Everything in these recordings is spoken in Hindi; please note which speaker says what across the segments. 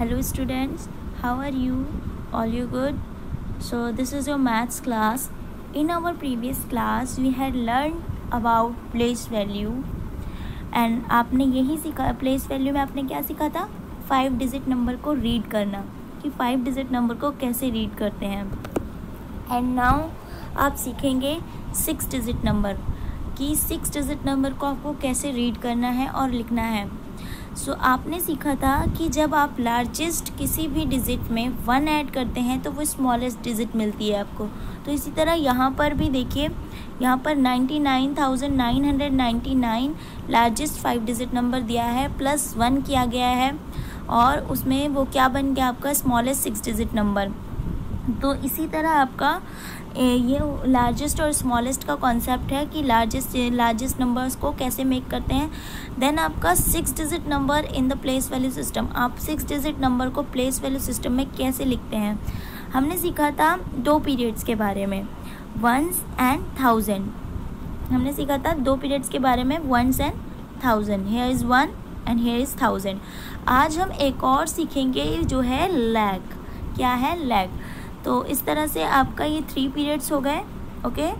Speaker 1: Hello students, how are you? All you good? So this is your maths class. In our previous class we had learned about place value and आपने यही सीखा. place value में आपने क्या सीखा था? 5 डिजिट नंबर को रीड करना, कि 5 डिजिट नंबर को कैसे रीड करते हैं. एंड नाउ आप सीखेंगे 6 डिजिट नंबर, कि 6 डिजिट नंबर को आपको कैसे रीड करना है और लिखना है. सो आपने सीखा था कि जब आप लार्जेस्ट किसी भी डिजिट में 1 ऐड करते हैं तो वो स्मॉलेस्ट डिजिट मिलती है आपको. तो इसी तरह यहाँ पर भी देखिए, यहाँ पर 99,999 लार्जेस्ट 5 डिजिट नंबर दिया है, प्लस 1 किया गया है और उसमें वो क्या बन गया आपका स्मॉलेस्ट 6 डिजिट नंबर. तो इसी तरह आपका ये लार्जेस्ट और स्मॉलेस्ट का कॉन्सेप्ट है कि लार्जेस्ट नंबर्स को कैसे मेक करते हैं. देन आपका 6 digit number in the place value system, आप 6 डिजिट नंबर को प्लेस वैल्यू सिस्टम में कैसे लिखते हैं. हमने सीखा था 2 पीरियड्स के बारे में, वंस एंड थाउजेंड. हमने सीखा था 2 पीरियड्स के बारे में, ones and thousand. Here is 1 and here is thousand. आज हम एक और सीखेंगे जो है लैग. क्या है? लैग. तो इस तरह से आपका ये 3 पीरियड्स हो गए. ओके,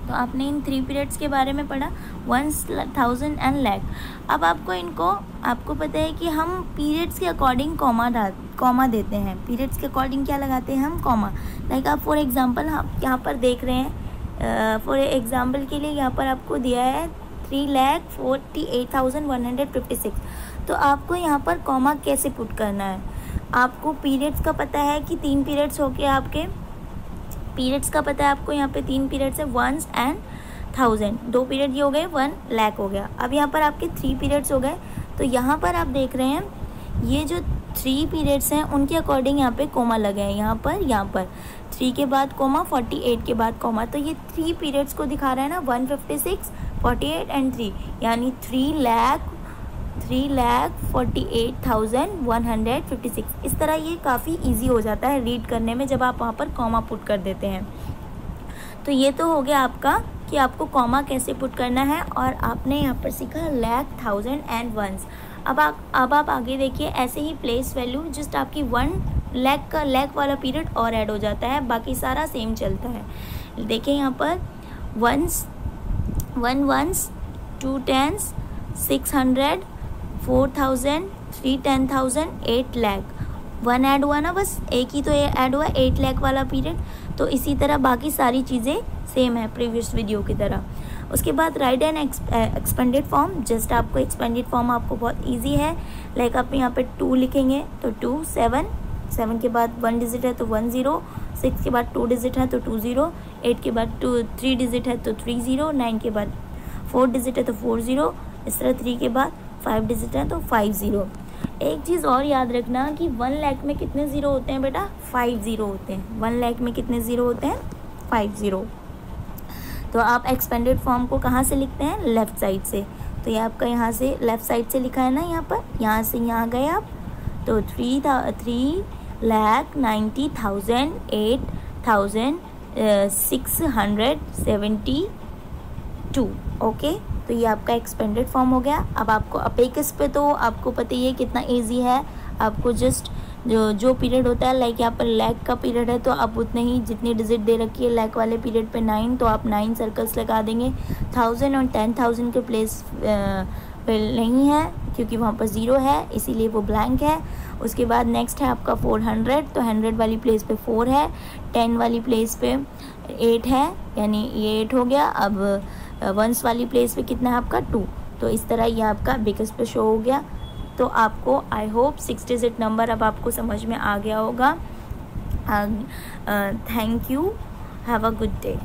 Speaker 1: तो आपने इन 3 पीरियड्स के बारे में पढ़ा, वंस, थाउजेंड एंड लैग. अब आपको पता है कि हम पीरियड्स के अकॉर्डिंग कॉमा देते हैं. पीरियड्स के अकॉर्डिंग क्या लगाते हैं हम? कॉमा. लाइक आप फॉर एग्जांपल यहाँ पर देख रहे हैं, फॉर एग्जांपल के लिए यहाँ पर आपको दिया है 3,48,156. तो आपको यहाँ पर कॉमा कैसे पुट करना है. आपको पीरियड्स का पता है कि 3 पीरियड्स हो गए आपके. पीरियड्स का पता है आपको, यहाँ पे 3 पीरियड्स है, वंस एंड थाउजेंड. 2 पीरियड ये हो गए, 1 लाख हो गया. अब यहाँ पर आपके 3 पीरियड्स हो गए. तो यहाँ पर आप देख रहे हैं ये जो 3 पीरियड्स हैं उनके अकॉर्डिंग यहाँ पे कोमा लगे हैं. यहाँ पर 3 के बाद कोमा, 48 के बाद कोमा. तो ये 3 पीरियड्स को दिखा रहा है ना, 156, 48 एंड 3, यानी 3,48,156. इस तरह ये काफ़ी इजी हो जाता है रीड करने में जब आप वहाँ पर कॉमा पुट कर देते हैं. तो ये तो हो गया आपका कि आपको कॉमा कैसे पुट करना है, और आपने यहाँ पर सीखा लाख, थाउजेंड एंड वंस. अब आप आगे देखिए, ऐसे ही प्लेस वैल्यू जस्ट आपकी 1 लाख वाला पीरियड और ऐड हो जाता है, बाकी सारा सेम चलता है. देखिए यहाँ पर 1 वंस, 2 टेंस, 600, 4,000, 3 10,000, 8 लाख. 1 ऐड हुआ ना, बस एक ही तो ऐड हुआ, 8 लाख वाला पीरियड. तो इसी तरह बाकी सारी चीज़ें सेम है प्रीवियस वीडियो की तरह. उसके बाद right and expanded form. Just आपको एक्सपेंडेड फॉर्म आपको बहुत इजी है. लाइक आप यहाँ पे 2 लिखेंगे तो 2, 7 के बाद 1 डिजिट है तो 1 0, 6 के बाद 2 डिजिट है तो 2 0, 8 के बाद 3 डिजिट है तो 3 0, 9 के बाद 4 डिजिट है तो 4 0, इस तरह 3 के बाद 5 डिजिट है तो 5 0. एक चीज़ और याद रखना कि 1 लाख में कितने ज़ीरो होते हैं बेटा? 5 ज़ीरो होते हैं. 1 लाख में कितने ज़ीरो होते हैं? 5 ज़ीरो. तो आप एक्सपेंडेड फॉर्म को कहाँ से लिखते हैं? लेफ़्ट साइड से. तो ये आपका यहाँ से लेफ़्ट साइड से लिखा है ना, यहाँ पर, यहाँ से यहाँ गए आप तो 3,90,8,672. ओके, तो ये आपका एक्सपेंडेड फॉर्म हो गया. अब आपको अपेक्स पे तो आपको पता ही है कितना इजी है. आपको जस्ट जो पीरियड होता है, लाइक यहाँ पर लाख का पीरियड है तो आप उतने ही जितनी डिजिट दे रखी है लाख वाले पीरियड पे 9, तो आप 9 सर्कल्स लगा देंगे. 1000 और 10,000 के प्लेस पे नहीं है क्योंकि वहाँ पर 0 है, इसीलिए वो ब्लैंक है. उसके बाद नेक्स्ट है आपका 400. तो 100 वाली प्लेस पे 4 है, 10 वाली प्लेस पे 8 है, यानी ये 8 हो गया. अब वंस वाली प्लेस पे कितना है आपका? 2. तो इस तरह ये आपका बिगेस पे शो हो गया. तो आपको आई होप 6 डिजिट नंबर अब आपको समझ में आ गया होगा. Thank you. Have a good day.